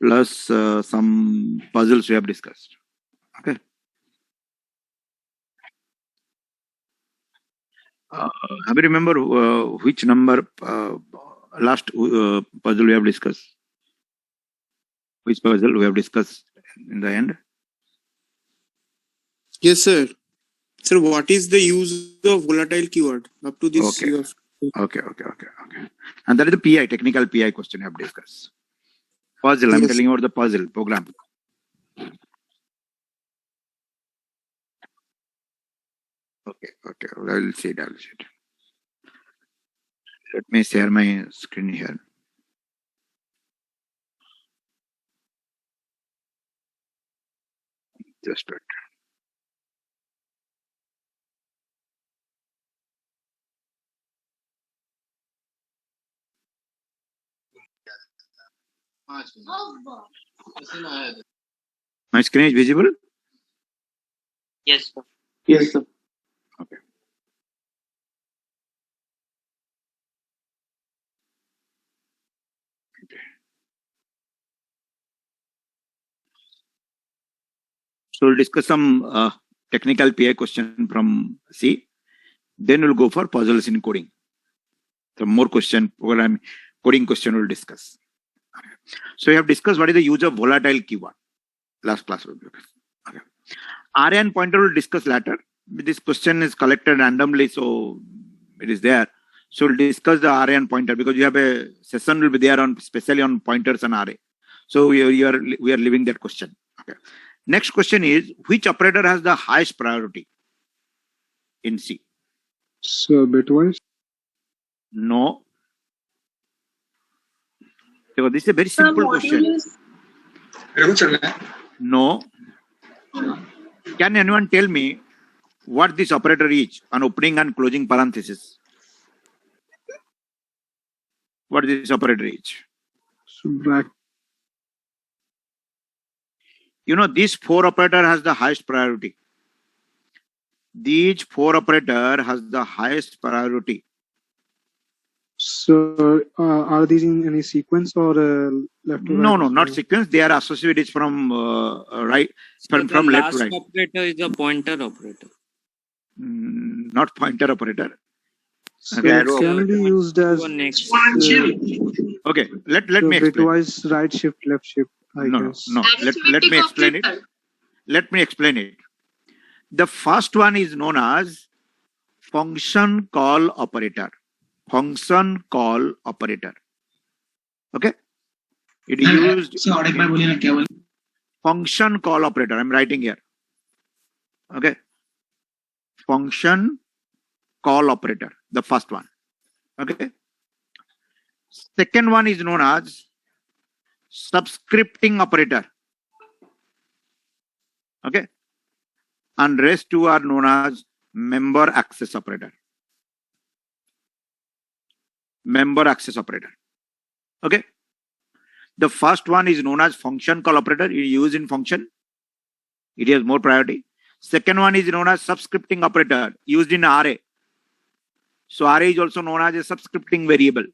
plus some puzzles we have discussed. Okay. Have you remember which number last puzzle we have discussed? Which puzzle we have discussed in the end? Yes, sir. Sir, what is the use of volatile keyword? Up to this. Okay. Okay. And that is the PI, technical PI question we have discussed. Puzzle, I'm telling you about the puzzle program. Okay. I will see it. Let me share my screen here. Just wait. My screen is visible? Yes, sir. Yes, sir. Okay. So we'll discuss some technical PI question from C. Then we'll go for puzzles in coding. So more question, program coding question we'll discuss. So we have discussed what is the use of volatile keyword. Last class. Okay. Array and pointer will discuss later. This question is collected randomly, so it is there. So we'll discuss the array and pointer because you have a session will be there on especially on pointers and array. So we are leaving that question. Okay. Next question is which operator has the highest priority in C? So bitwise? No. So this is a very simple question. No. Can anyone tell me what this operator is on opening and closing parenthesis? What this operator is? Subtract. You know, this 4 operator has the highest priority. These 4 operator has the highest priority. So are these in any sequence or left to right? No, not sequence. They are associated from right from left to right. Last operator is a pointer operator. Not pointer operator. So it can be used as next. Okay, let me explain. Bitwise right shift, left shift. No. Let me explain it. Let me explain it. The first one is known as function call operator. Function call operator. Okay. It is used function call operator. I'm writing here. Okay. Function call operator. The first one. Okay. Second one is known as subscripting operator. Okay. And rest two are known as member access operator. Member access operator. Okay. The first one is known as function call operator. It is used in function. It has more priority. Second one is known as subscripting operator, used in array. So array is also known as a subscripting variable.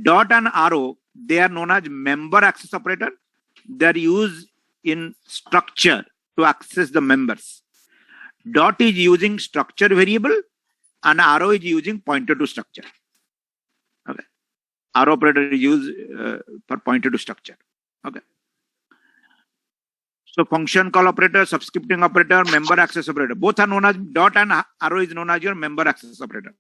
Dot and arrow, they are known as member access operator. They are used in structure to access the members. Dot is using structure variable and arrow is using pointer to structure. Okay. Arrow operator is used for pointer to structure. Okay. So function call operator, subscripting operator, member access operator. Both are known as dot and arrow is known as your member access operator.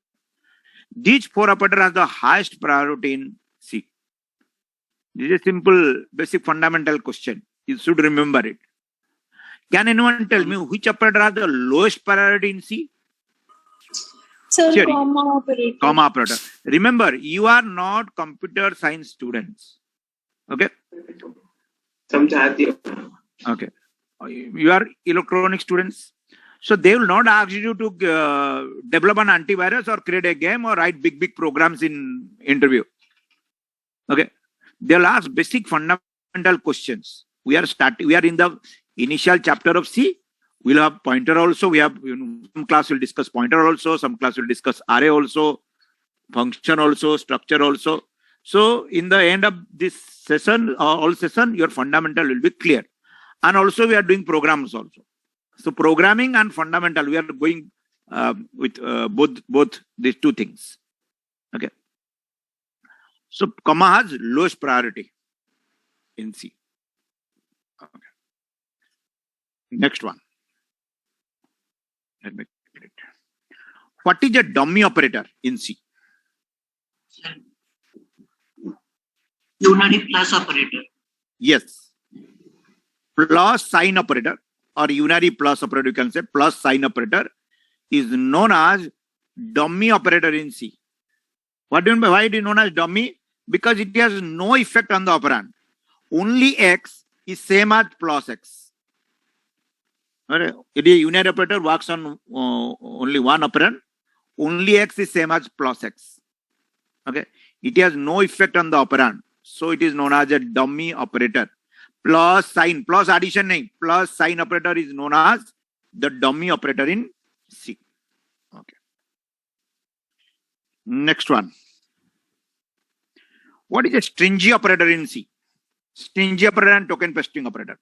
These 4 operators have the highest priority in C. This is a simple, basic, fundamental question. You should remember it. Can anyone tell me which operator has the lowest priority in C? Sir, Sure. comma operator. Comma operator. Remember, you are not computer science students. Okay? Okay. You are electronic students. So they will not ask you to develop an antivirus or create a game or write big programs in interview. Okay. They'll ask basic fundamental questions. We are in the initial chapter of C. We'll have pointer also. We have some class will discuss pointer also. Some class will discuss array also, function also, structure also. So in the end of this session, all session, your fundamental will be clear. And also we are doing programs also. So programming and fundamental, we are going with both these two things. Okay. So comma has lowest priority in C. Okay. Next one. Let me get it. What is a dummy operator in C? Unary plus operator. Yes. Plus sign operator or unary plus operator, you can say plus sign operator is known as dummy operator in C. What do you mean by why it is known as dummy? Because it has no effect on the operand. Only X is same as plus X. It is unary operator works on only one operand. Only X is same as plus X. Okay. It has no effect on the operand. So it is known as a dummy operator. Plus sign, plus addition nahi. Plus sign operator is known as the dummy operator in C. Okay. Next one. What is a stringy operator in C? Stringy operator and token pasting operator.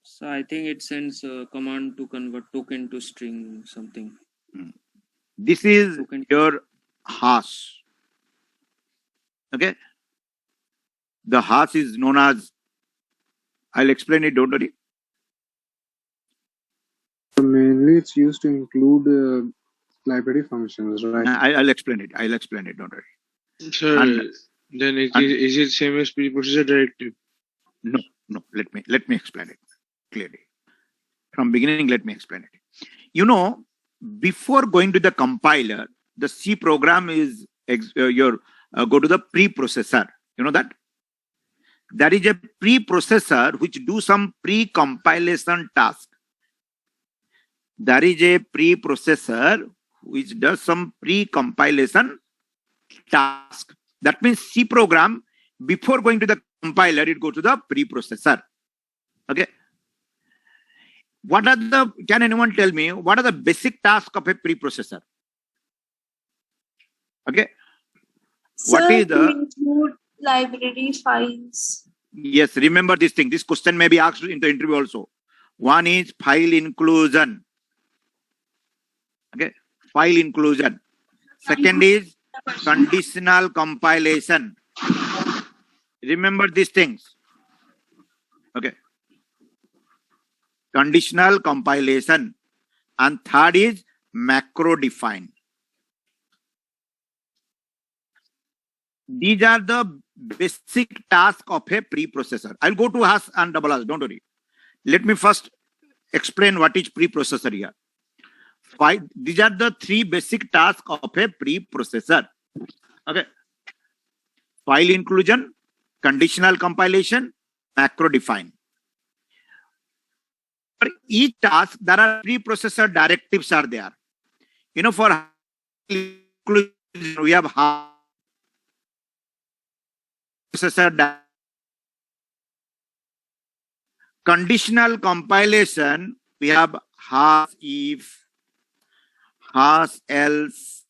So I think it sends a command to convert token to string something. This is Token. your hash. Okay. The hash is known as, I'll explain it, don't worry. Mainly, it's used to include library functions, right? I'll explain it. Don't worry. Sir, And- then and- is it same as preprocessor directive? No. Let me explain it clearly. From beginning, let me explain it. You know, before going to the compiler, the C program is go to the preprocessor. You know that? That is a preprocessor which do some pre-compilation task. There is a preprocessor which does some pre-compilation task. That means C program, before going to the compiler, it goes to the preprocessor. Okay. Can anyone tell me what are the basic tasks of a preprocessor? Okay. What Sir, is to the- include library files. Yes, remember this thing. This question may be asked in the interview also. One is file inclusion. Okay. File inclusion. Second is conditional compilation. Remember these things. Okay. Conditional compilation. And third is macro define. These are the basic tasks of a preprocessor. I'll go to hash and double hash, don't worry. Let me first explain what is preprocessor here. These are the three basic tasks of a preprocessor. Okay. File inclusion, conditional compilation, macro define. For each task, there are preprocessor directives are there. You know, for inclusion, we have processor conditional compilation, we have hash if, hash else,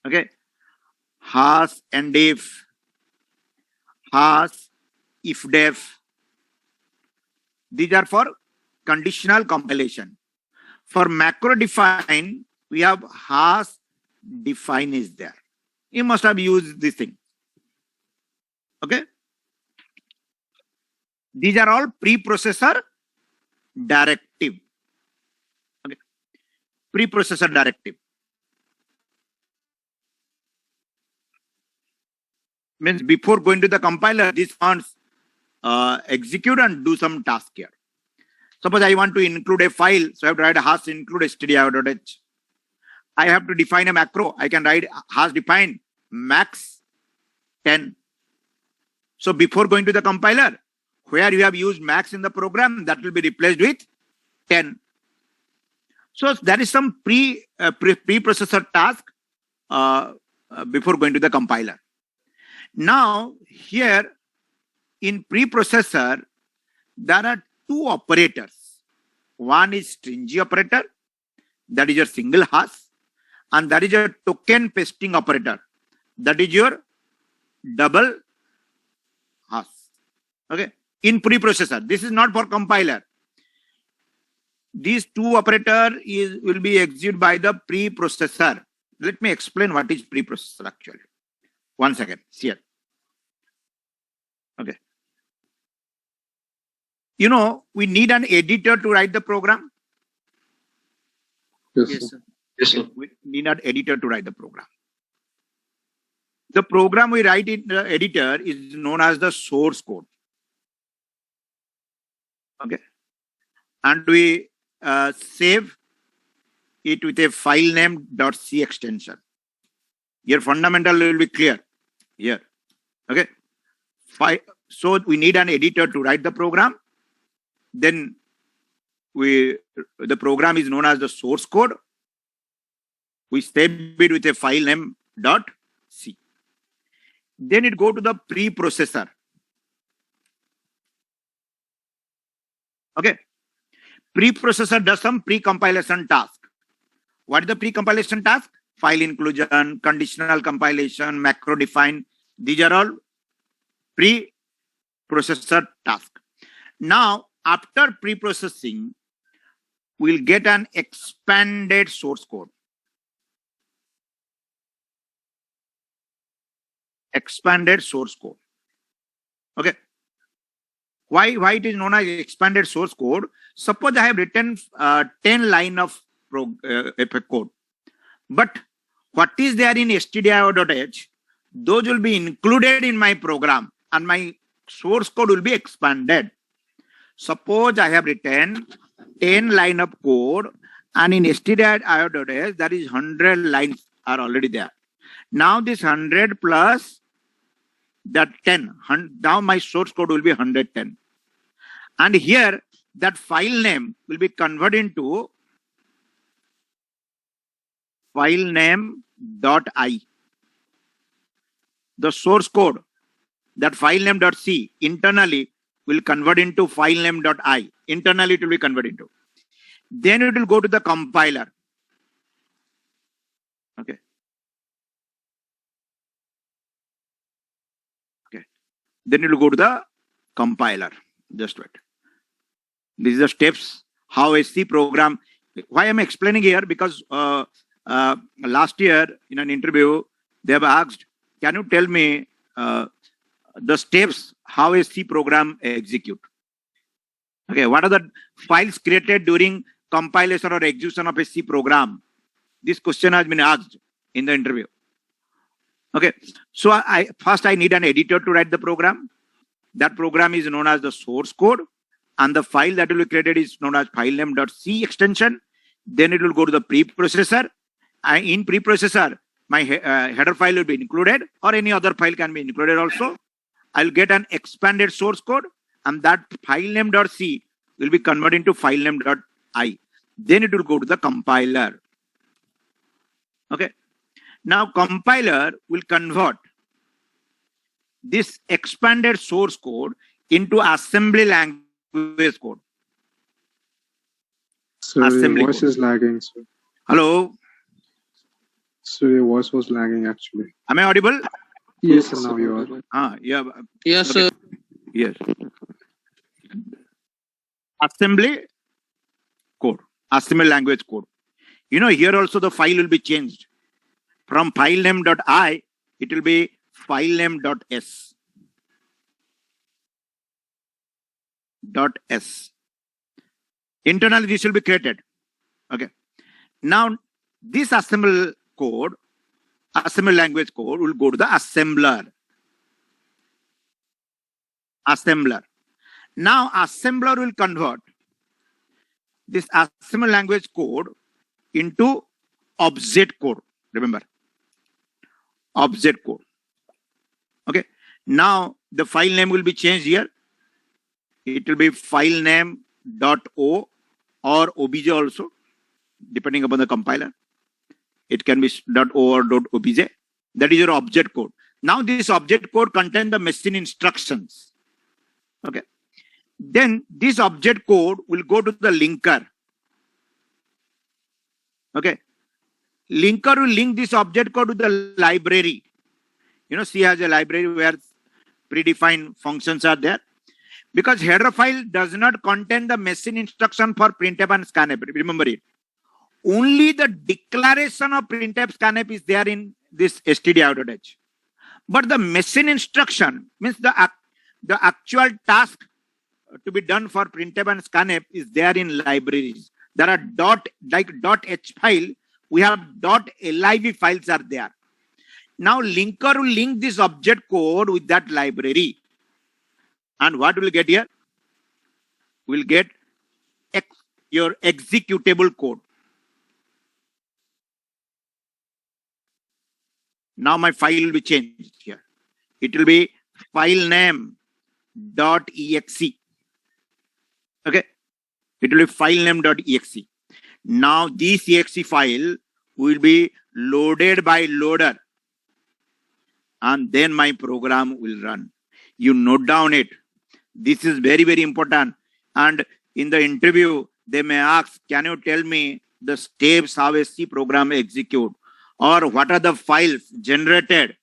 okay, hash and if, hash if def. These are for conditional compilation. For macro define, we have hash define is there. You must have used this thing. Okay. These are all preprocessor directive. Okay. Preprocessor directive. Means before going to the compiler, these funds execute and do some task here. Suppose I want to include a file, so I have to write a hash include stdio.h. I have to define a macro. I can write hash define max 10. So before going to the compiler, where you have used max in the program, that will be replaced with 10. So there is some preprocessor task before going to the compiler. Now here in preprocessor, there are two operators. One is stringy operator, that is your single hash, and that is your token pasting operator. That is your double hash. Okay. In preprocessor. This is not for compiler. These two operator will be executed by the preprocessor. Let me explain what is preprocessor actually. 1 second. Here. Okay. You know, we need an editor to write the program. Yes, Yes, sir. sir. Yes, sir. We need an editor to write the program. The program we write in the editor is known as the source code. Okay. And we save it with a file name .c extension. Your fundamental will be clear here. Okay. So we need an editor to write the program. Then the program is known as the source code. We save it with a file name .c. Then it go to the preprocessor. Okay. Preprocessor does some pre-compilation task. What is the pre-compilation task? File inclusion, conditional compilation, macro define. These are all pre-processor task. Now, after pre-processing, we'll get an expanded source code. Expanded source code. Okay. Why it is known as expanded source code? Suppose I have written 10 line of code, but what is there in stdio.h, those will be included in my program and my source code will be expanded. Suppose I have written 10 line of code and in stdio.h that is 100 lines are already there. Now this 100 plus that 10, now my source code will be 110. And here that file name will be converted into file name.i. The source code, that file name.c internally will convert into file name.i. Internally it will be converted into. Then it will go to the compiler. Okay. Okay. Then it will go to the compiler. Just wait. These are the steps how a C program. Why I'm explaining here? Because last year in an interview they have asked, can you tell me the steps how a C program execute? Okay, what are the files created during compilation or execution of a C program? This question has been asked in the interview. Okay, so first I need an editor to write the program. That program is known as the source code, and the file that will be created is known as file name.c extension. Then it will go to the preprocessor. In preprocessor, my header file will be included, or any other file can be included also. I'll get an expanded source code, and that file name.c will be converted into file name.i. Then it will go to the compiler. Okay. Now compiler will convert this expanded source code into assembly language code. So Assembly your voice code. is lagging, sir. Hello, So your voice was lagging actually. am I audible? Yes, sir, now you are. Yeah. Yes, Okay. sir. Yes. Assembly code, assembly language code. You know, here also the file will be changed. From file name.i, it will be file name.s. .s. Internally, this will be created. Okay. Now, this assembly code, assembly language code, will go to the assembler. Assembler. Now, assembler will convert this assembly language code into object code. Remember, object code. Okay. Now, the file name will be changed here. It will be file name.o or obj also, depending upon the compiler. It can be .o or .obj. That is your object code. Now, this object code contains the machine instructions. Okay. Then this object code will go to the linker. Okay. linker will link this object code to the library. You know, C has a library where predefined functions are there. Because header file does not contain the machine instruction for printf and scanf. Remember it. Only the declaration of printf scanf is there in this std.h. But the machine instruction means the actual task to be done for printf and scanf is there in libraries. There are .h file. We have .liv files are there. Now linker will link this object code with that library. And what will get here? We'll get your executable code. Now my file will be changed here. It will be file name .exe. Okay. It will be file name .exe. Now this exe file will be loaded by loader. And then my program will run. You note down it. This is very, very important. And in the interview, they may ask, can you tell me the steps how a C program execute? Or what are the files generated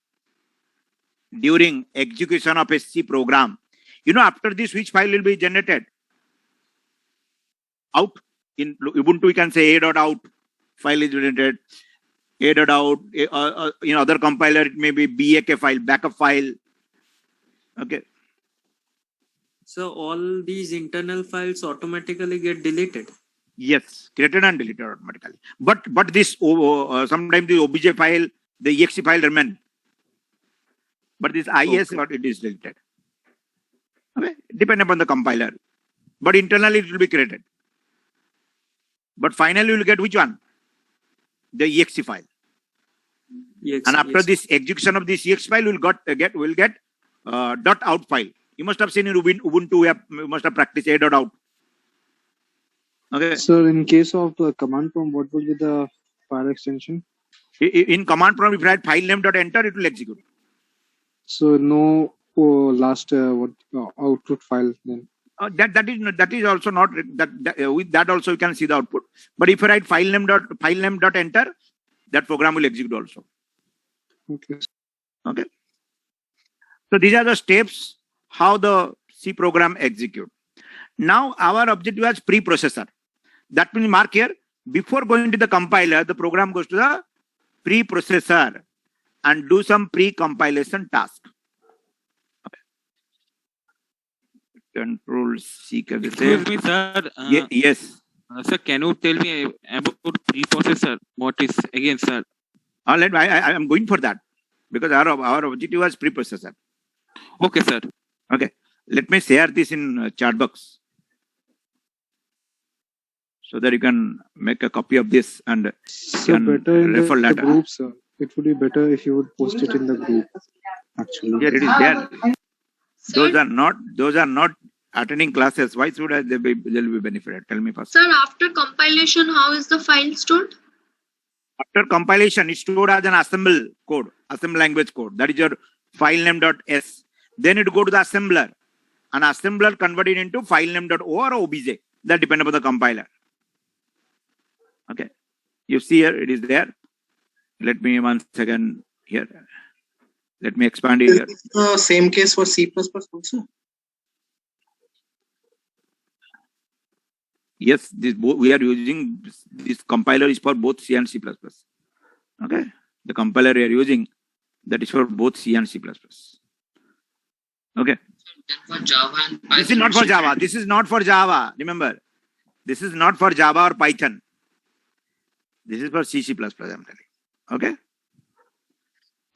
during execution of a C program? You know, after this, which file will be generated? Out. In Ubuntu, we can say a.out file is generated. A.out. In other compiler, it may be BAK file, backup file. Okay. So all these internal files automatically get deleted. Yes, created and deleted automatically. But this sometimes the obj file, the exe file remain. But this is what it is deleted. Okay, depending upon the compiler. But internally it will be created. But finally you will get which one? The exe file. Exe, And after yes. this execution of this exe file, we'll get .out file. You must have seen in Ubuntu, you must have practiced a.out. Okay. So in case of command prompt, what would be the file extension? In command prompt, if you write file name.enter, it will execute. So no last output file then. That is also not with that also you can see the output. But if you write file name.enter, that program will execute also. Okay. Okay. So these are the steps how the C program execute. Now our objective was preprocessor. That means mark here, before going to the compiler, the program goes to the preprocessor and do some pre-compilation task. Okay. Control C. Excuse me, sir. Yes. Sir, can you tell me about preprocessor? What is again, sir? All right, I am going for that because our objective was preprocessor. Okay, sir. Okay, let me share this in chat box so that you can make a copy of this and So can better in refer the later. group, sir. It would be better if you would post it in the group. Actually. Here it is there. Those are not attending classes. Why should they will be benefited? Tell me first. Sir, after compilation, how is the file stored? After compilation, it's stored as an assembly language code. That is your file name.s. Then it go to the assembler. An assembler converted into file name.o or obj. That depends upon the compiler. Okay. You see here, it is there. Let me one second here. Let me expand it here. Is the same case for C++ also? Yes, we are using this compiler is for both C and C++. Okay. The compiler we are using, that is for both C and C++. Okay. For Java and Python. This is not for Java. This is not for Java. Remember, this is not for Java or Python. This is for C, C++, I'm telling you. Okay.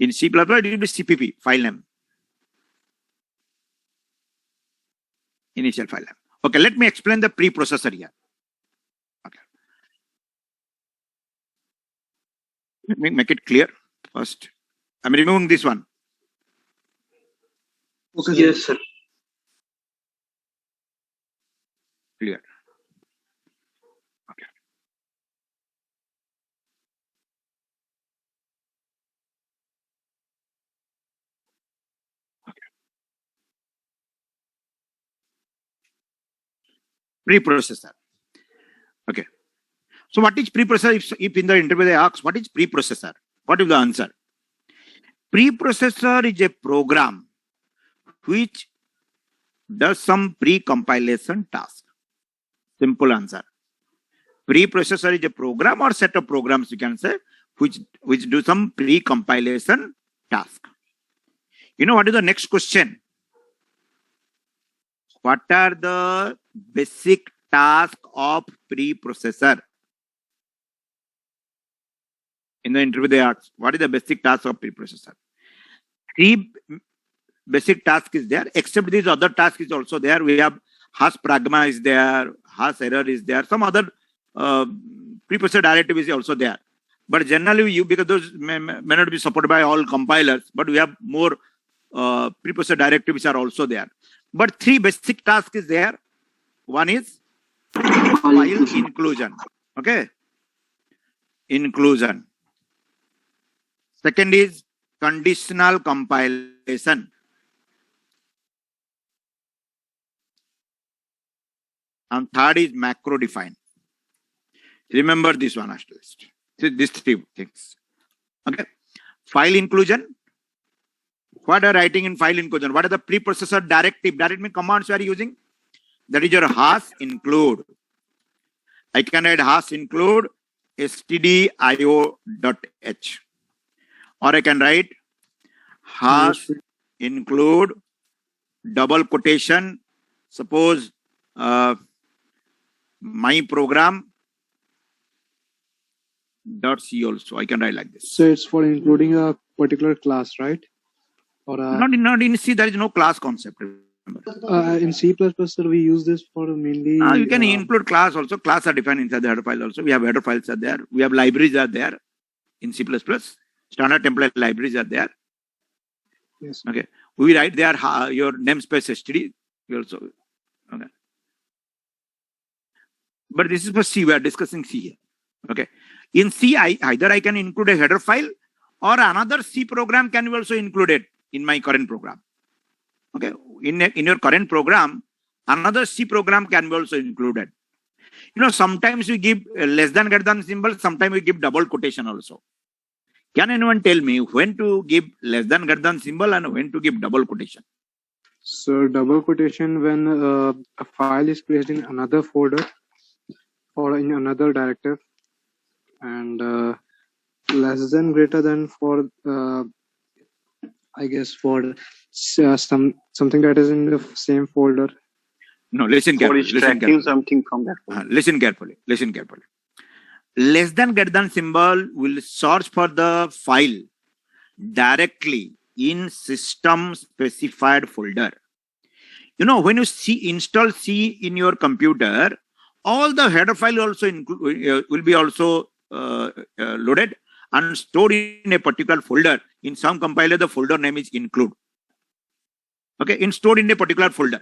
In C++, it will be CPP, file name. Initial file name. Okay, let me explain the preprocessor here. Okay. Let me make it clear first. I'm removing this one. Okay, yes, sir. Clear. Okay. Preprocessor. Okay. So what is preprocessor? If in the interview they ask, what is preprocessor? What is the answer? Preprocessor is a program which does some pre-compilation task. Simple answer. Preprocessor is a program or set of programs, you can say, which do some pre-compilation task. You know what is the next question? What are the basic tasks of preprocessor? In the interview they ask, what is the basic task of preprocessor? 3 basic tasks is there, except these other tasks is also there. We have hash pragma is there, hash error is there, some other preprocessor directive is also there. But generally, because those may not be supported by all compilers, but we have more preprocessor directives are also there. But 3 basic tasks is there. One is file inclusion. Okay. Inclusion. Second is conditional compilation. And third is macro define. Remember this one, Asterisk. These 3 things. Okay. File inclusion. What are writing in file inclusion? What are the preprocessor directive? Directive means commands you are using. That is your hash include. I can write hash include stdio.h. Or I can write hash include double quotation. Suppose my program .c also. I can write like this. So it's for including a particular class, right? Or Not in C, there is no class concept. in C++, sir, we use this for mainly. You can include class also. Class are defined inside the header file also. We have header files are there. We have libraries are there in C++. Standard template libraries are there. Yes. Okay. We write there your namespace std. We also. Okay. But this is for C. We are discussing C here. Okay. In C, either I can include a header file or another C program can be also included in my current program. Okay. In your current program, another C program can be also included. You know, sometimes we give less than greater than symbol, sometimes we give double quotation also. Can anyone tell me when to give less than greater than symbol and when to give double quotation? So double quotation when a file is placed in another folder or in another directive, and less than greater than for I guess for something that is in the same folder. No, listen carefully. Listen carefully. Something from that folder. Listen carefully. Listen carefully. Less than greater than symbol will search for the file directly in system specified folder. You know, when you install C in your computer, all the header file also will be also loaded and stored in a particular folder. In some compiler, the folder name is include. Okay, stored in a particular folder.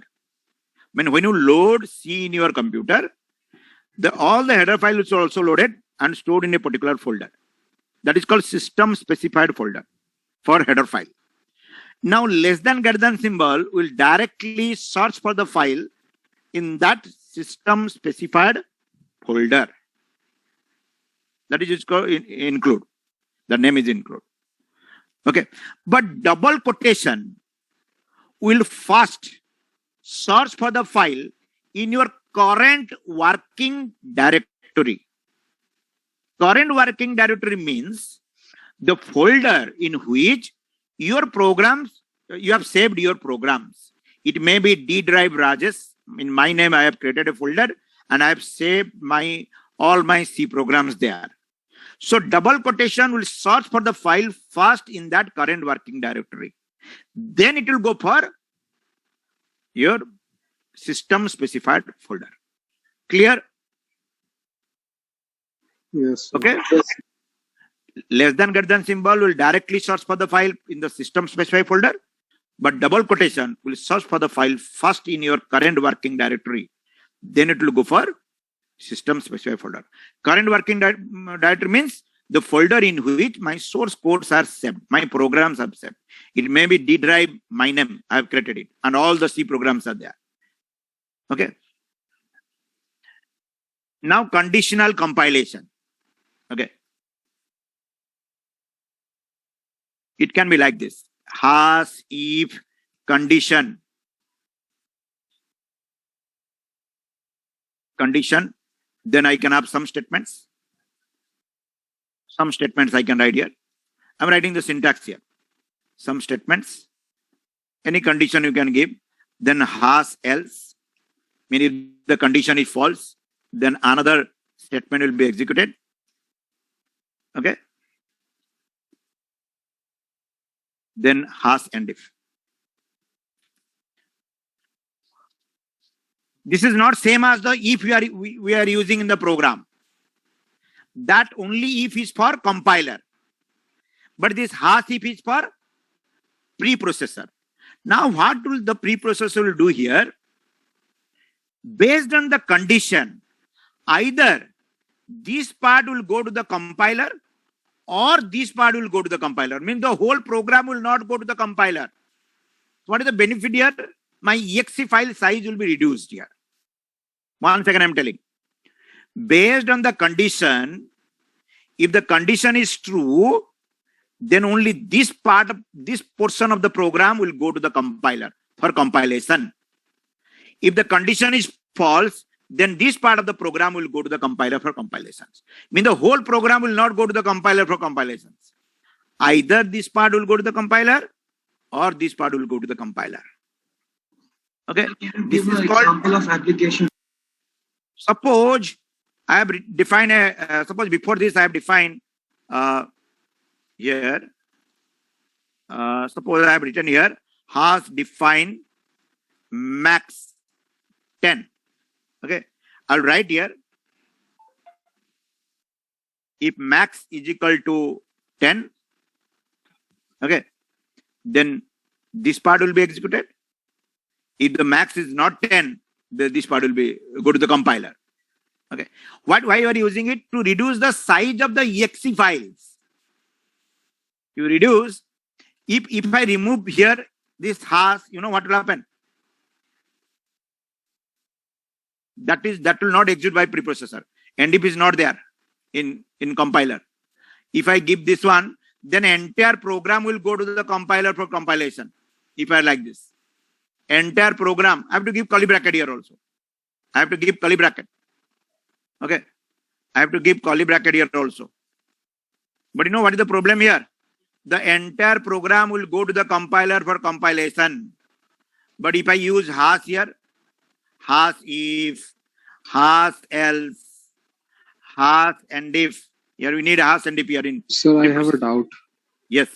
When you load C in your computer, all the header files are also loaded and stored in a particular folder. That is called system specified folder for header file. Now, less than greater than symbol will directly search for the file in that system specified folder. That is called include. The name is include. Okay. But double quotation will first search for the file in your current working directory. Current working directory means the folder in which your programs, you have saved your programs. It may be D drive Rajesh. In my name, I have created a folder and I have saved all my C programs there. So double quotation will search for the file first in that current working directory. Then it will go for your system specified folder. Clear? Yes. Okay. Yes. Less than greater than symbol will directly search for the file in the system specified folder, but double quotation will search for the file first in your current working directory. Then it will go for system specified folder. Current working directory means the folder in which my source codes are saved, my programs are saved. It may be D drive, my name, I have created it, and all the C programs are there. Okay. Now conditional compilation. Okay. It can be like this. Has, if, condition. Condition. Then I can have some statements. Some statements I can write here. I'm writing the syntax here. Some statements. Any condition you can give. Then has, else. Meaning if the condition is false, then another statement will be executed. Okay. Then has and if. This is not same as the if we are using in the program. That only if is for compiler. But this has if is for preprocessor. Now what will the preprocessor will do here? Based on the condition, either this part will go to the compiler or this part will go to the compiler. Means the whole program will not go to the compiler. What is the benefit here? My exe file size will be reduced here. 1 second, I'm telling. Based on the condition, if the condition is true, then only this part of this portion of the program will go to the compiler for compilation. If the condition is false, then this part of the program will go to the compiler for compilations. Mean the whole program will not go to the compiler for compilations. Either this part will go to the compiler or this part will go to the compiler. Okay. This is called example of application. Suppose I have defined a suppose before this I have defined here. Suppose I have written here has defined max 10. Okay, I'll write here if max is equal to 10. Okay, then this part will be executed. If the max is not 10, this part will be go to the compiler. Okay, why you are using it? To reduce the size of the exe files. You reduce. If I remove here this has, you know what will happen? That will not execute by preprocessor. And if is not there in compiler. If I give this one, then entire program will go to the compiler for compilation. If I like this. Entire program. I have to give curly bracket here also. I have to give curly bracket. Okay. I have to give curly bracket here also. But you know what is the problem here? The entire program will go to the compiler for compilation. But if I use has here, has if, has else, has and if. Here we need has and if here in. Sir, I have a doubt. Yes.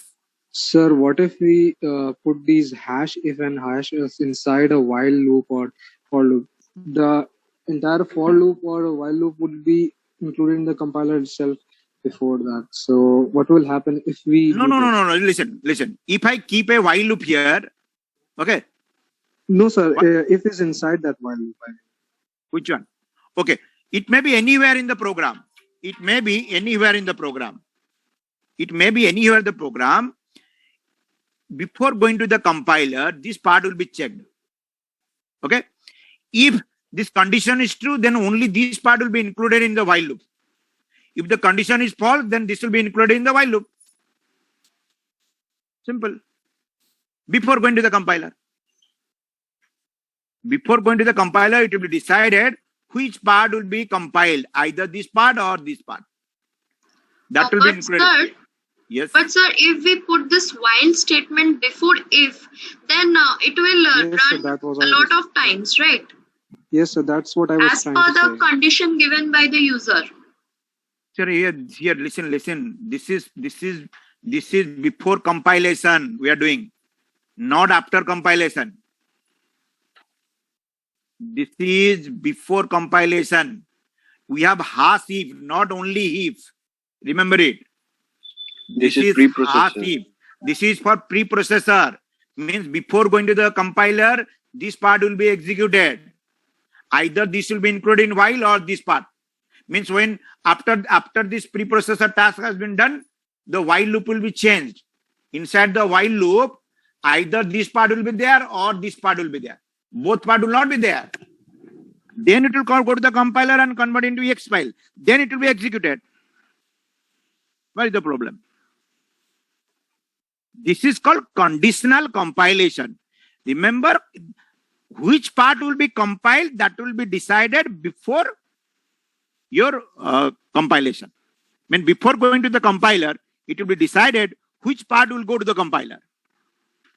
Sir, what if we put these hash if and hash else inside a while loop or for loop? The entire for loop or a while loop would be included in the compiler itself before that. So what will happen if we No. Listen. If I keep a while loop here, okay. No, sir. If it's inside that while loop. Which one? Okay. It may be anywhere in the program. It may be anywhere in the program. It may be anywhere in the program. Before going to the compiler, this part will be checked. Okay. If this condition is true, then only this part will be included in the while loop. If the condition is false, then this will be included in the while loop. Simple. Before going to the compiler. Before going to the compiler, it will be decided which part will be compiled, either this part or this part. That will be included. Sir, yes. But sir, if we put this while statement before if, then it will Yes, sir, run that was a lot of times, right? Yes, sir. That's what I was As per trying to the say. condition given by the user. Sir, here, listen. This is before compilation we are doing, not after compilation. This is before compilation. We have has if, not only if. Remember it. This is preprocessor. Has if. This is for preprocessor. Means before going to the compiler, this part will be executed. Either this will be included in while or this part. Means when after this preprocessor task has been done, the while loop will be changed. Inside the while loop, either this part will be there or this part will be there. Both part will not be there. Then it will go to the compiler and convert into ex file. Then it will be executed. What is the problem? This is called conditional compilation. Remember, which part will be compiled, that will be decided before your compilation. When before going to the compiler, it will be decided which part will go to the compiler.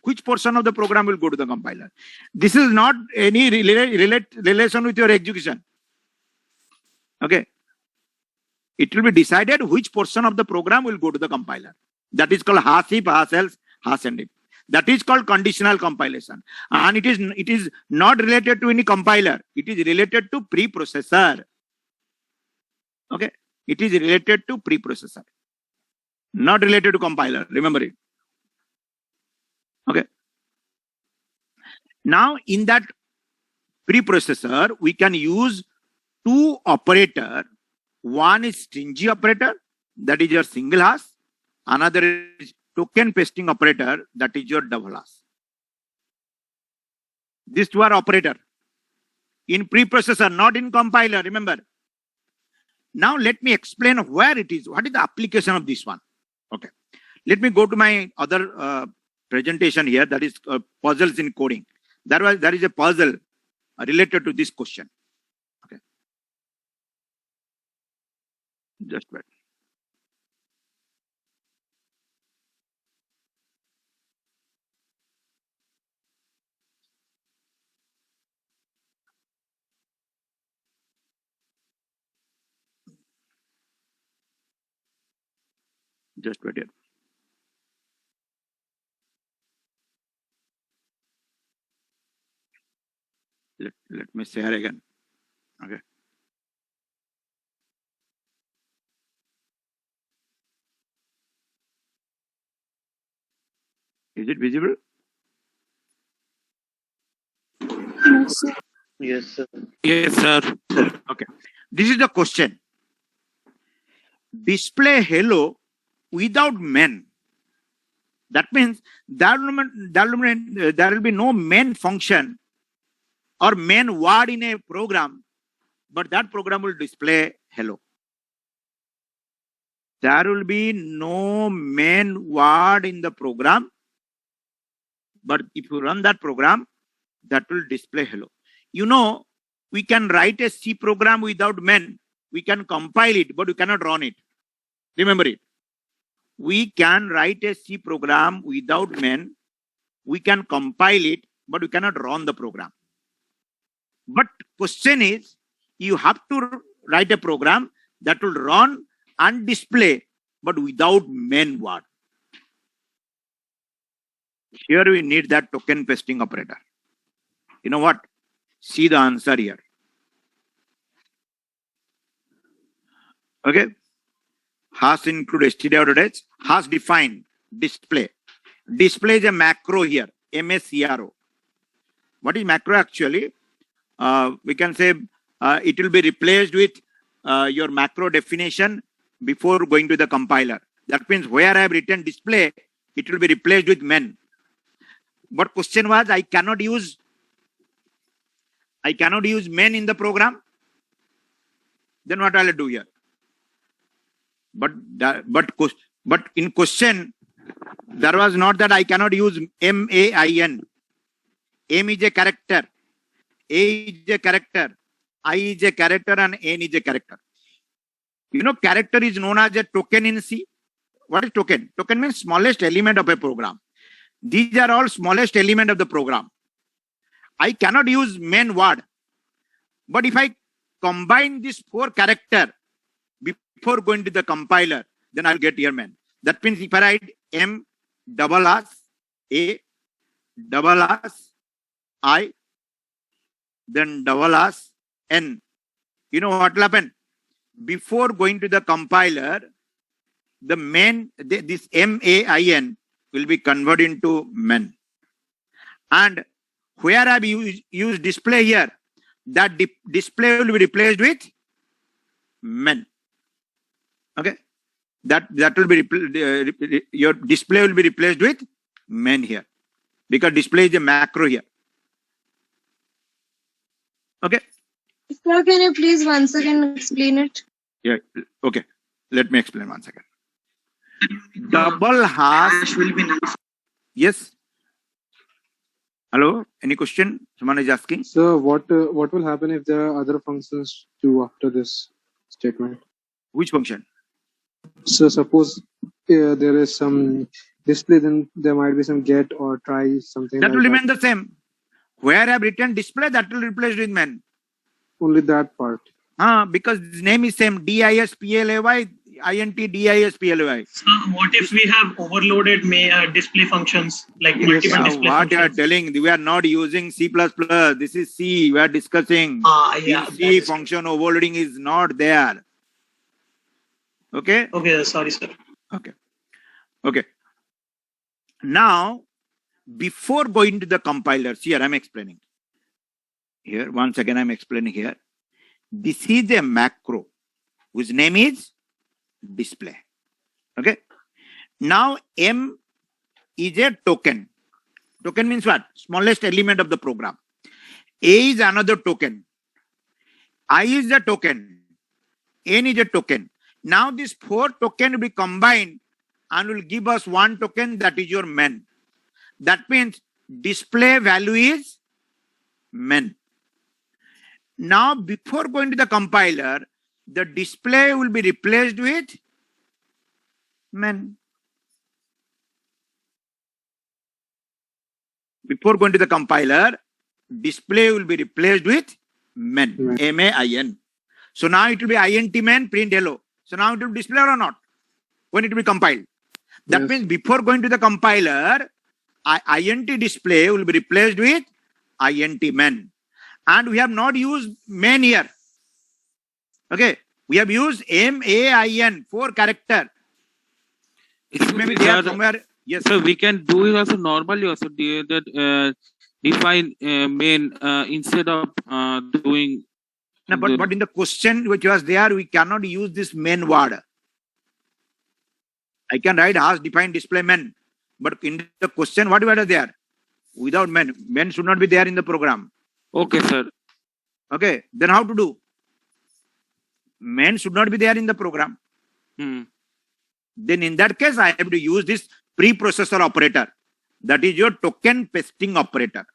Which portion of the program will go to the compiler. This is not any relation with your execution. Okay. It will be decided which portion of the program will go to the compiler. That is called has if, has else, has and if. That is called conditional compilation. And it is not related to any compiler. It is related to preprocessor. Okay. It is related to preprocessor. Not related to compiler. Remember it. Okay. Now in that preprocessor, we can use two operator. One is stringy operator, that is your single hash. Another is token pasting operator, that is your double hash. These two are operator in preprocessor, not in compiler. Remember. Now let me explain where it is. What is the application of this one? Okay. Let me go to my other presentation here, that is puzzles in coding. There is a puzzle related to this question. Okay. Just wait. Just wait here. Let me share again. Okay. Is it visible? Yes, sir. Yes, sir. Okay. This is the question. Display hello without main. That means there will be no main function or main word in a program, but that program will display hello. There will be no main word in the program, but if you run that program, that will display hello. You know, we can write a C program without main. We can compile it, but we cannot run it. Remember it. We can write a C program without main. We can compile it, but we cannot run the program. But question is, you have to write a program that will run and display, but without main word. Here we need that token pasting operator. You know what? See the answer here. Okay. Has include std.h, has defined display. Display is a macro here, macro. What is macro actually? We can say it will be replaced with your macro definition before going to the compiler. That means where I have written display, it will be replaced with main. But question was, I cannot use main in the program. Then what I'll do here? But in question, there was not that I cannot use MAIN. M is a character, A is a character, I is a character, and N is a character. You know, character is known as a token in C. What is token? Token means smallest element of a program. These are all smallest element of the program. I cannot use main word. But if I combine these four characters before going to the compiler, then I'll get here main. That means if I write M double S A double S I then double S N, you know what will happen? Before going to the compiler, the main, this MAIN will be converted into main. And where I have used display here, that display will be replaced with main. Okay, that will be your display will be replaced with main here, because display is a macro here. Okay, Sir, can you please once again explain it? Yeah. Okay. Let me explain once again. Double hash Hash will be null. Yes. Hello. Any question? Someone is asking. So what will happen if there are other functions too after this statement? Which function? So suppose there is some display, then there might be some get or try something That like will that. remain the same. Where I have written display, that will replace with men. Only that part. Because the name is same. DISPLAY, INT DISPLAY. So what if we have overloaded display functions like multiple Yeah, display what you are functions? telling, we are not using C++. This is C. We are discussing. Yeah, In C, function overloading is not there. Okay. Okay, sorry, sir. Okay. Now, before going to the compilers, here I'm explaining. Here, once again, I'm explaining here. This is a macro whose name is display. Okay. Now, M is a token. Token means what? Smallest element of the program. A is another token. I is a token. N is a token. Now, these 4 tokens will be combined and will give us 1 token, that is your men. That means display value is men. Now, before going to the compiler, the display will be replaced with men. Before going to the compiler, display will be replaced with men. M-A-I-N. So now it will be int men print hello. So now it will display or not when it will be compiled. That means before going to the compiler, int display will be replaced with int men. And we have not used men here. Okay. We have used M-A-I-N, 4 character. Maybe they are somewhere. Yes. So we can do it also normally also define main instead of doing. No, but in the question which was there, we cannot use this main word. I can write hash define display men, but in the question, what word is there? Without men. Men should not be there in the program. Okay, sir. Okay, then how to do? Men should not be there in the program. Then in that case, I have to use this preprocessor operator. That is your token pasting operator.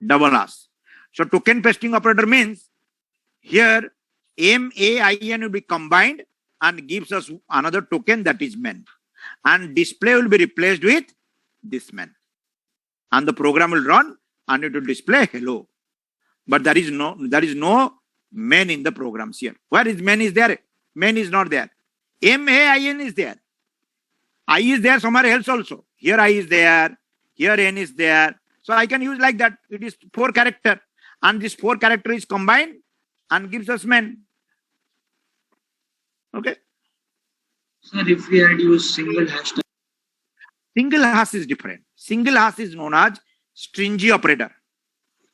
Double hash. So token pasting operator means here M-A-I-N will be combined and gives us another token, that is men. And display will be replaced with this men. And the program will run and it will display hello. But there is no men in the programs here. Where is men is there? Men is not there. M-A-I-N is there. I is there somewhere else also. Here I is there. Here N is there. So I can use like that. It is 4 character. And this 4 character is combined and gives us men. Okay. Sir, if we had used single hash. Single hash is different. Single hash is known as stringy operator.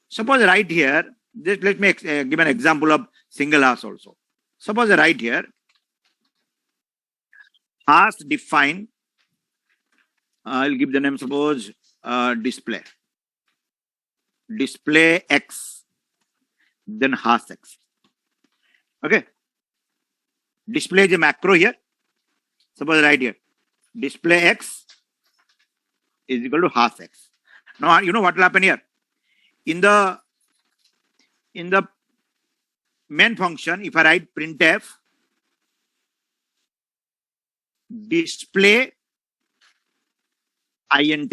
Suppose right here, let me give an example of single hash also. Suppose right here, hash define, I'll give the name, suppose display. Display X, then hash X. Okay. Display is a macro here. Suppose right here, display X is equal to hash X. Now, you know what will happen here? In the main function, if I write printf display int,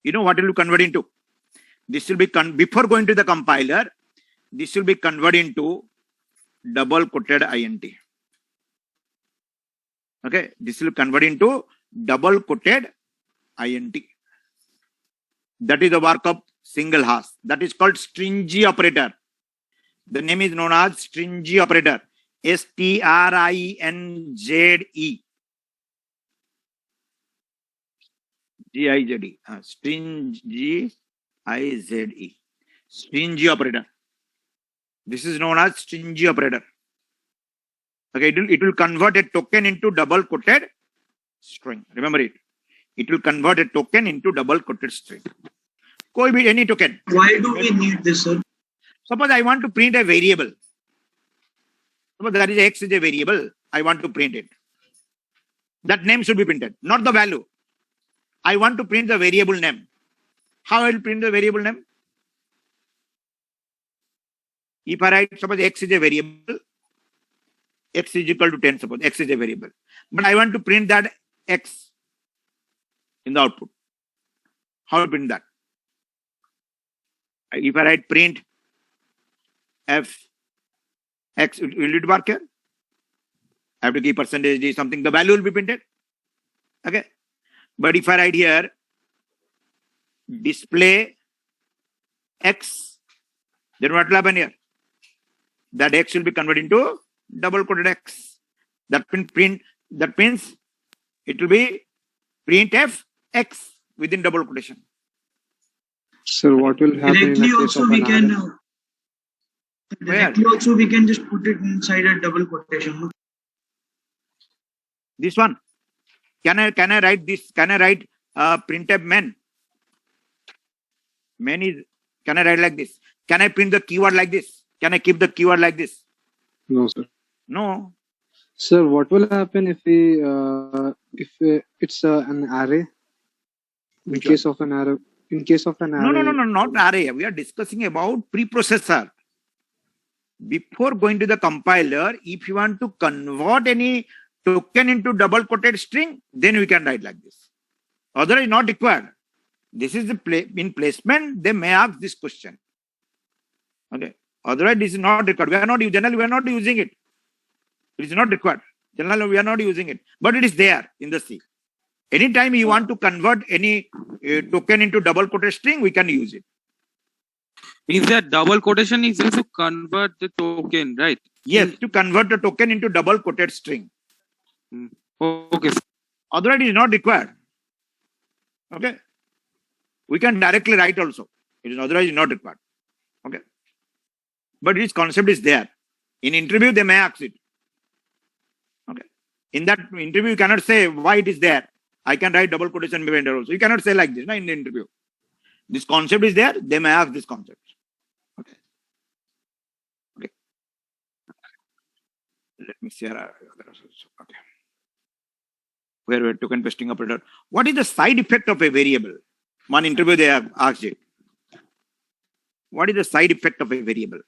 you know what it will convert into? This will be before going to the compiler, this will be converted into double quoted int. Okay, this will convert into double quoted int. That is the work of single hash. That is called stringy operator. The name is known as stringy operator. S-T-R-I-N-Z-E. G-I-Z-E. Stringy I-Z-E. Stringy operator. This is known as stringy operator. Okay, it will convert a token into double quoted string. Remember it. It will convert a token into double quoted string. Could be any token. Why do we need this, sir? Suppose I want to print a variable. Suppose that is X is a variable. I want to print it. That name should be printed, not the value. I want to print the variable name. How I will print the variable name? If I write, suppose X is a variable, X is equal to 10, suppose X is a variable. But I want to print that X in the output. How to print that? If I write print F X, will it work here? I have to give percentage D something, the value will be printed. Okay. But if I write here display X, then what will happen here? That X will be converted into double quoted X. That means it will be printf X within double quotation. Sir, what will happen in Directly the case also of we an can array? directly also we can just put it inside a double quotation. This one. Can I write this? Can I write printf main? Main is, can I write like this? Can I print the keyword like this? Can I keep the keyword like this? No, sir. No. Sir, what will happen if we it's an array? In Which case of an array, No, not array. We are discussing about preprocessor. Before going to the compiler, if you want to convert any token into double quoted string, then we can write like this. Otherwise, not required. This is the in placement, they may ask this question. Okay. Otherwise, this is not required. Generally, we are not using it. It is not required. Generally, we are not using it. But it is there in the C. Anytime you want to convert any token into double quoted string, we can use it. Is that double quotation is just to convert the token, right? Yes, to convert the token into double quoted string. Okay. Otherwise, it is not required. Okay. We can directly write also. It is otherwise not required. Okay. But its concept is there. In interview, they may ask it. Okay. In that interview, you cannot say why it is there. I can write double quotation behind it also. You cannot say like this in the interview. This concept is there. They may ask this concept. Okay. Okay. Let me share. Okay. Where we're token pasting operator. What is the side effect of a variable? One interview they have asked it. What is the side effect of a variable?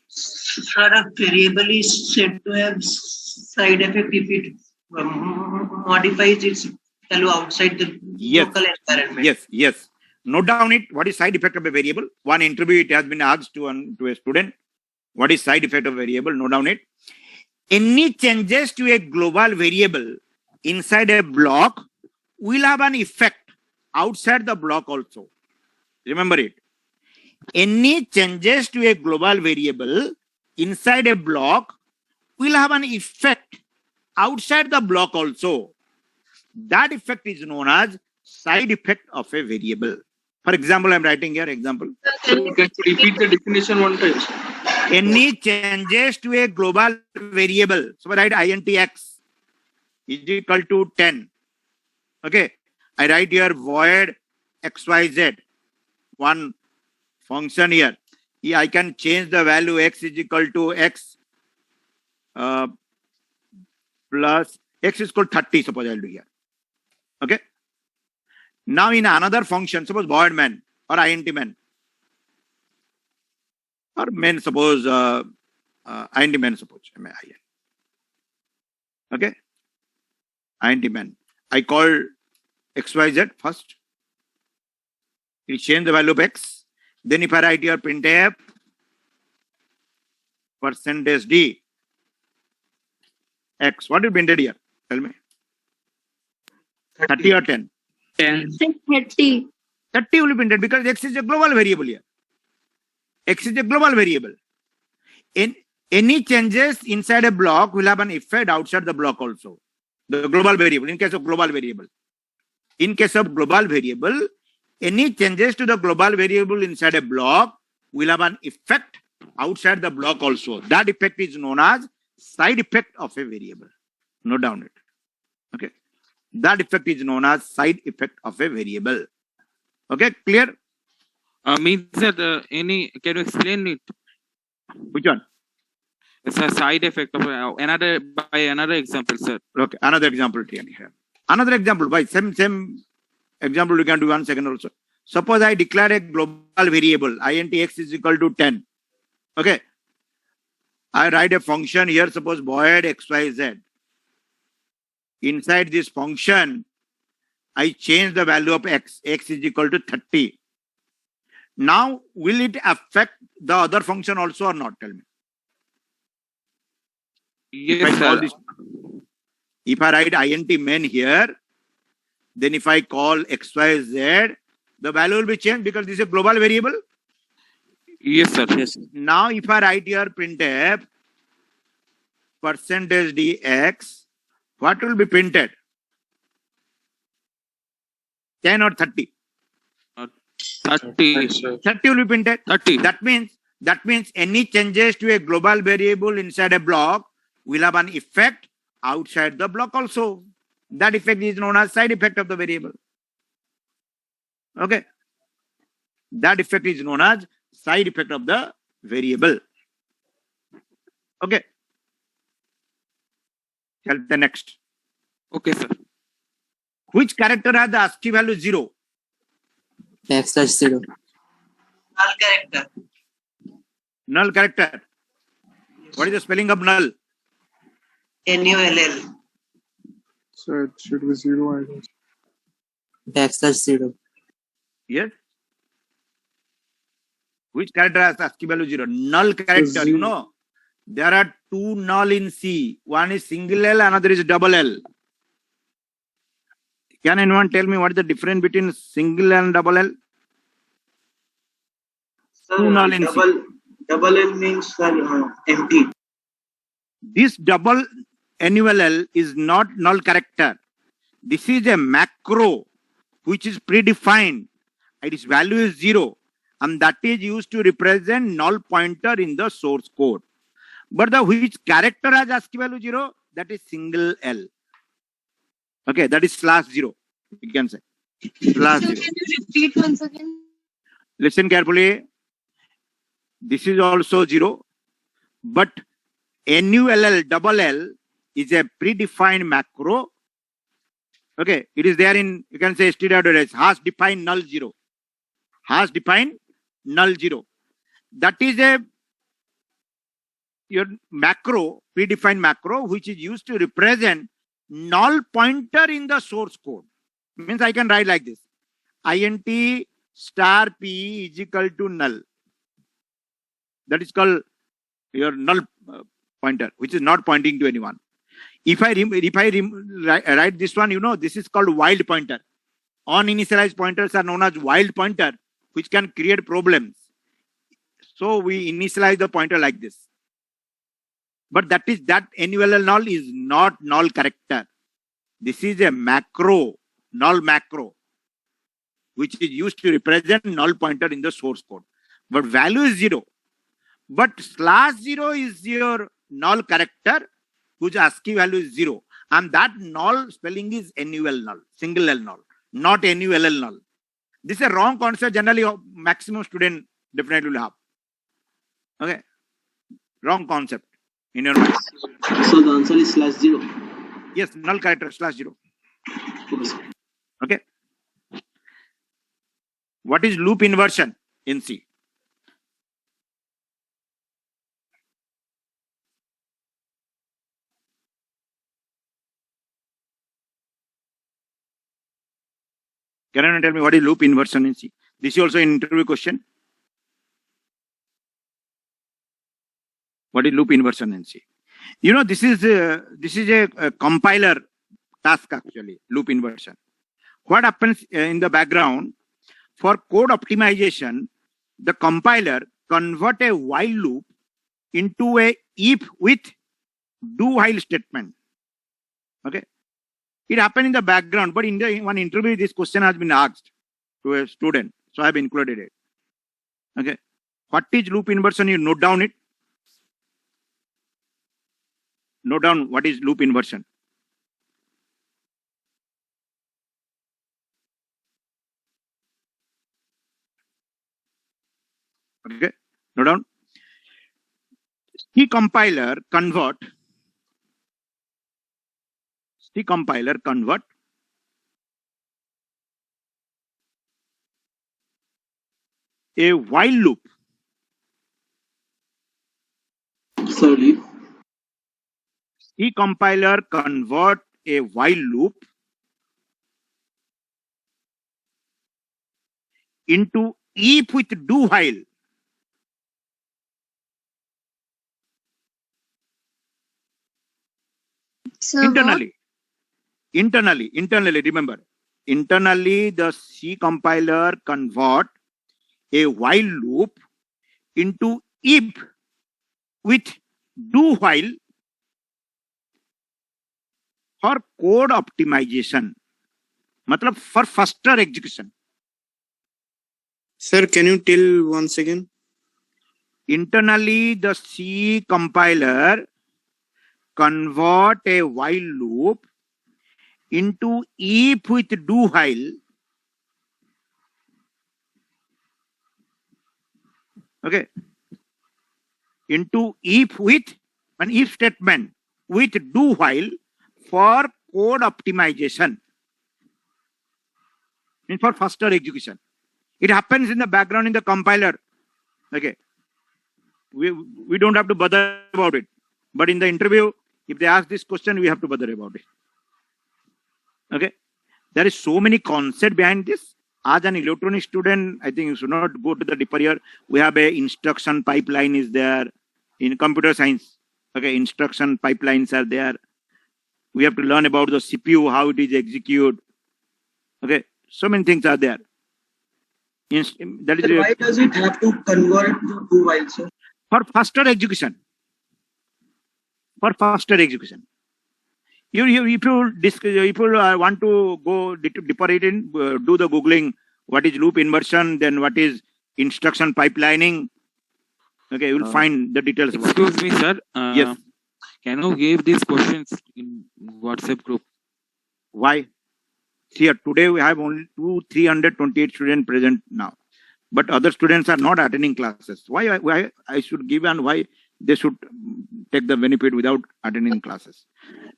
Sir, a variable is said to have side effect if it modifies its value outside the local environment. Yes. Note down it. What is side effect of a variable? One interview it has been asked to a student. What is side effect of a variable? Note down it. Any changes to a global variable inside a block will have an effect outside the block also. Remember it. Any changes to a global variable inside a block will have an effect outside the block also. That effect is known as side effect of a variable. For example, I am writing here example. Can you repeat the definition one time? Any changes to a global variable. So I write intx is equal to 10. Okay. I write here void xyz. One function here. Yeah, I can change the value x is equal to x plus x is equal to 30. Suppose I'll do here. Okay. Now in another function, suppose void main or int main. Or main, suppose int main, suppose. Okay. Int main. I call xyz first. It change the value of x. Then if I write here printf percentage d x, what is printed here? Tell me. 30 or 10? 30. 30 will be printed because x is a global variable here. X is a global variable. In any changes inside a block will have an effect outside the block also. The global variable, in case of global variable. In case of global variable, any changes to the global variable inside a block will have an effect outside the block also. That effect is known as side effect of a variable. Note down it. Okay. That effect is known as side effect of a variable. Okay, clear? Means that can you explain it? Which one? It's a side effect of another by another example, sir. Okay, another example here. Another example, by same example you can do 1 second also. Suppose I declare a global variable int x is equal to 10. Okay. I write a function here, suppose void xyz. Inside this function, I change the value of x. X is equal to 30. Now, will it affect the other function also or not? Tell me. Yes, sir. If I write int main here, then if I call xyz, the value will be changed because this is a global variable. Yes, sir. Yes. Now, if I write here printf percentage dx, what will be printed? 10 or 30? 30. 30 will be printed. 30. That means any changes to a global variable inside a block will have an effect outside the block also. That effect is known as side effect of the variable. Okay. That effect is known as side effect of the variable. Okay. Tell the next. Okay, sir. Which character has the ASCII value 0? \0. Null character. Null character. What is the spelling of null? NULL. So it should be 0, I guess. \0. Yes. Which character has ASCII value 0? Null character, you Zero. know. There are two null in C. One is single L, another is double L. Can anyone tell me what is the difference between single L and double L? Two null in C. Double L means empty. This double NULL is not null character. This is a macro which is predefined. Its value is 0. And that is used to represent null pointer in the source code. But the which character has ASCII value 0? That is single L. Okay, that is /0. You can say Sir, /0. can you repeat once again? Listen carefully. This is also 0. But NULL double L is a predefined macro. Okay, it is there in, you can say std.h, has defined null 0. Has defined null 0. That is your macro, predefined macro, which is used to represent null pointer in the source code. Means I can write like this. int star p is equal to null. That is called your null pointer, which is not pointing to anyone. If I write this one, you know, this is called wild pointer. Uninitialized pointers are known as wild pointer, which can create problems. So we initialize the pointer like this. But that NULL null is not null character. This is a macro, null macro, which is used to represent null pointer in the source code. But value is 0. But /0 is your null character, whose ASCII value is 0. And that null spelling is NUL null, single L null, not NULL null. This is a wrong concept. Generally, maximum student definitely will have. Okay. Wrong concept in your mind. So the answer is /0. Yes, null character /0. Okay. What is loop inversion in C? Can anyone tell me what is loop inversion in C? This is also an interview question. What is loop inversion in C? You know, this is a compiler task actually, loop inversion. What happens in the background? For code optimization, the compiler convert a while loop into a if with do while statement. Okay. It happened in the background, but in one interview, this question has been asked to a student. So I have included it. Okay. What is loop inversion? You note down it. Note down what is loop inversion. Okay, note down. C compiler convert a while loop Sir, leave. C compiler convert a while loop into if with do while. So Internally, remember, internally the C compiler convert a while loop into if with do while for code optimization. मतलब for faster execution. Sir, can you tell once again? Internally, the C compiler convert a while loop into if with do while. Okay. Into if with an if statement with do while for code optimization. Means for faster execution. It happens in the background in the compiler. Okay. We don't have to bother about it. But in the interview, if they ask this question, we have to bother about it. Okay. There is so many concepts behind this. As an electronic student, I think you should not go to the deeper here. We have a instruction pipeline is there in computer science. Okay, instruction pipelines are there. We have to learn about the CPU, how it is executed. Okay, so many things are there. That is Why does it have to convert to do while, sir? for faster execution. For faster execution. If you want to go deeper in, do the googling. What is loop inversion? Then what is instruction pipelining? Okay, you will find the details. Excuse me, sir. Yes. Can you give these questions in WhatsApp group? Why? Here today we have only 328 students present now, but other students are not attending classes. Why I should give and why they should take the benefit without attending classes?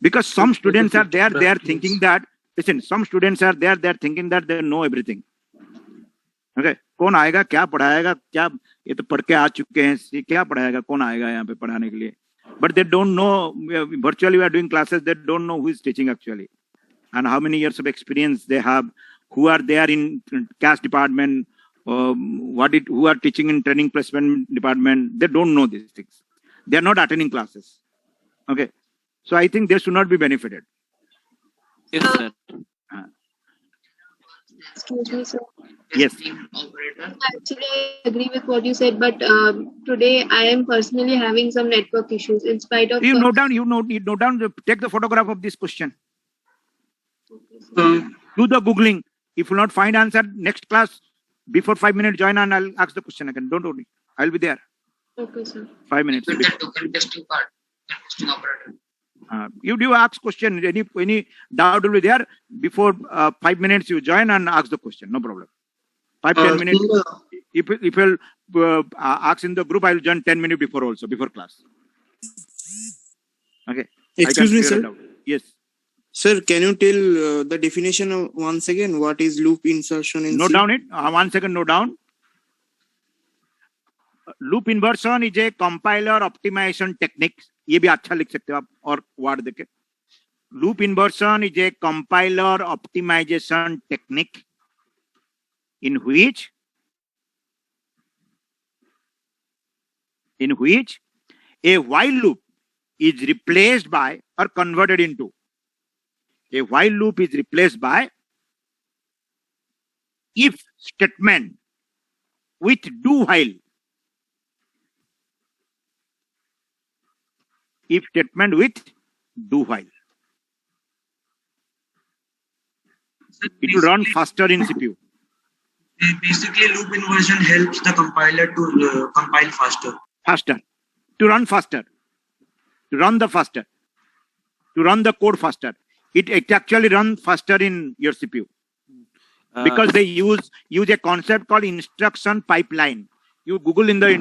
Because some students are there, they are thinking that, listen, some students are there, they are thinking that they know everything. Okay, कौन आएगा क्या पढ़ाएगा क्या ये तो पढ़ के आ चुके हैं ये क्या पढ़ाएगा कौन आएगा यहाँ पे पढ़ाने के लिए but they don't know virtually we are doing classes they don't know who is teaching actually and how many years of experience they have who are there in CAS department who are teaching in training placement department they don't know these things they are not attending classes okay so I think they should not be benefited. Yes, sir. excuse me, sir. Yes. Actually, I agree with what you said, but today I am personally having some network issues. In spite of you note down, take the photograph of this question. Okay, Do the googling. If you will not find answer, next class before 5 minutes join and I'll ask the question again. Don't worry, I'll be there. okay, sir. 5 minutes. With the token testing part, testing operator. You do ask question. Any doubt will be there. Before 5 minutes, you join and ask the question. No problem. 5-10 minutes. If you'll ask in the group, I will join 10 minutes before also, before class. Okay. Excuse me, sir. Yes. Sir, can you tell the definition of, once again? What is loop insertion in Note C? down it. 1 second, note down. Loop inversion is a compiler optimization technique. ये भी अच्छा लिख सकते हो आप और word देके. Loop inversion is a compiler optimization technique in which a while loop is replaced by or converted into. A while loop is replaced by if statement with do while. If statement with do while. It will run faster in CPU. Basically, loop inversion helps the compiler to compile faster. Faster. To run faster. To run the faster. To run the code faster. It actually runs faster in your CPU. Because they use a concept called instruction pipeline. You Google in the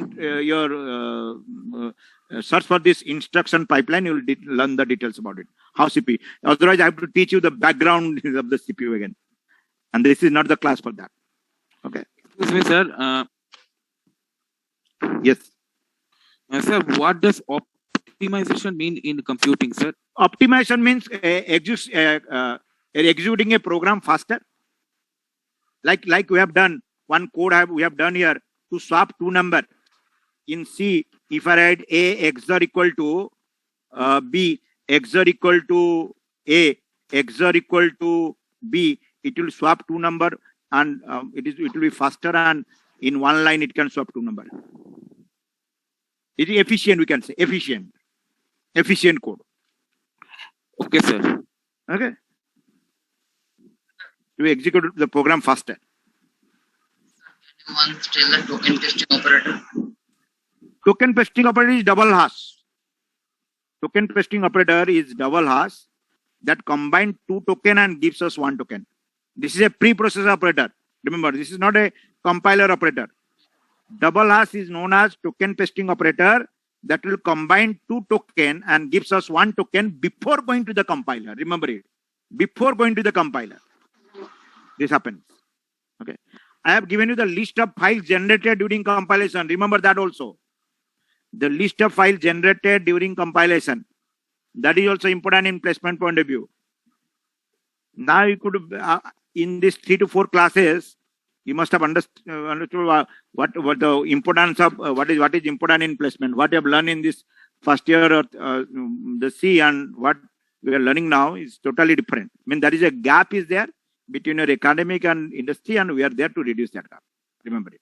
search for this instruction pipeline. You will learn the details about it. How CPU. Otherwise, I have to teach you the background of the CPU again, and this is not the class for that. Okay. Excuse me, sir. Yes. Sir, what does optimization mean in computing, sir? Optimization means executing a program faster. Like we have done one code we have done here to swap two number in C. If I write A XOR equal to B XOR equal to A XOR equal to B, it will swap two number and it will be faster, and in one line it can swap two number. It is efficient, we can say efficient code. Okay, sir. Okay. To execute the program faster. Once tell the token testing operator. Token testing operator is double hash. Token testing operator is double hash that combines two token and gives us one token. This is a pre-processor operator. Remember, this is not a compiler operator. Double hash is known as token testing operator that will combine two token and gives us one token before going to the compiler. Remember it. Before going to the compiler. This happens. Okay. I have given you the list of files generated during compilation. Remember that also. The list of files generated during compilation. That is also important in placement point of view. Now you could, in these 3 to 4 classes, you must have understood what the importance of what is important in placement. What you have learned in this first year or the C and what we are learning now is totally different. I mean, there is a gap is there between your academic and industry, and we are there to reduce that gap. Remember it.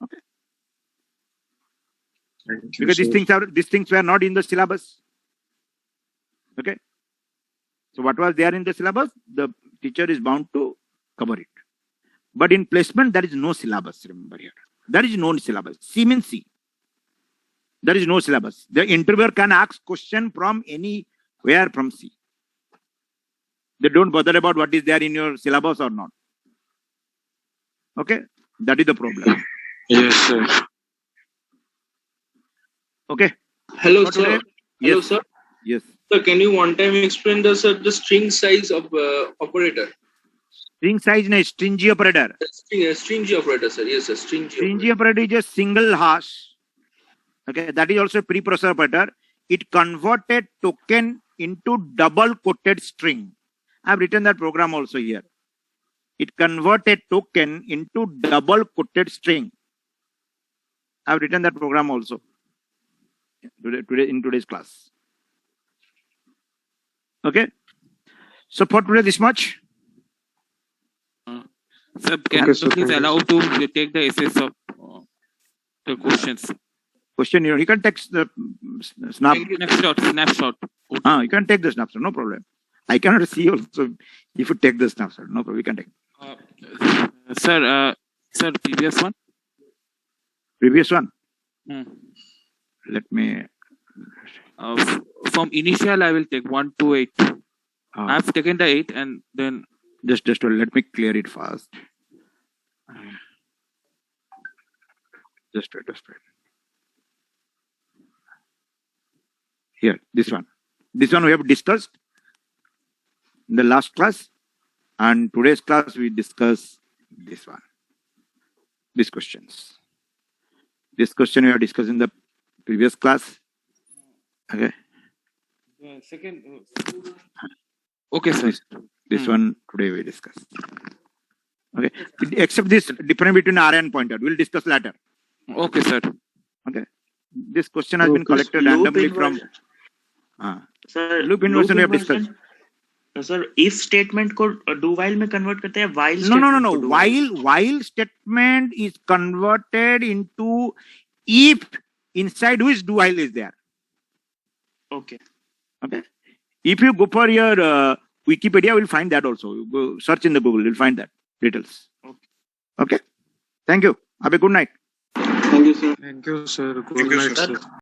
Okay. Because these things were not in the syllabus. Okay. So what was there in the syllabus, the teacher is bound to cover it. But in placement, there is no syllabus. Remember here, there is no syllabus. C means C. There is no syllabus. The interviewer can ask question from anywhere from C. They don't bother about what is there in your syllabus or not. Okay, that is the problem. Yes, sir. Okay. Hello, For sir. today- Hello, Yes. sir. Yes. Sir, can you one time explain the string size of operator? String size is stringy operator. Stringy operator, sir. Yes, sir. Stringy Stringy operator is a single hash. Okay, that is also a preprocessor operator. It converted token into double quoted string. I have written that program also here. It converted token into double quoted string. I have written that program also today in today's class. Okay. So for today, this much. Sir, can you please allow to take the essays of the questions? Question, you can take the snap. Snapshot. You can take the snapshot, no problem. I cannot see also if you take the snapshot. No problem, we can take. Sir, previous one? Previous one? Let me... from initial, I will take 1 to 8. I have taken the 8 and then... Just let me clear it fast. Just wait. Here, this one. This one we have discussed in the last class, and today's class we discuss this one. These questions. This question we have discussed in the previous class. Okay. Second. Okay, sir. This one today we discuss. Okay. Except this difference between R and pointer, we'll discuss later. Okay, sir. Okay. This question has been collected randomly from loop inversion we have discussed. Sir if statement को do while में convert करते हैं while no while statement is converted into if inside which do while is there. Okay. If you go for your Wikipedia, will find that also. You go search in the Google, you'll find that details. Okay. Thank you. Have a good night. Thank you, sir. Good night, sir.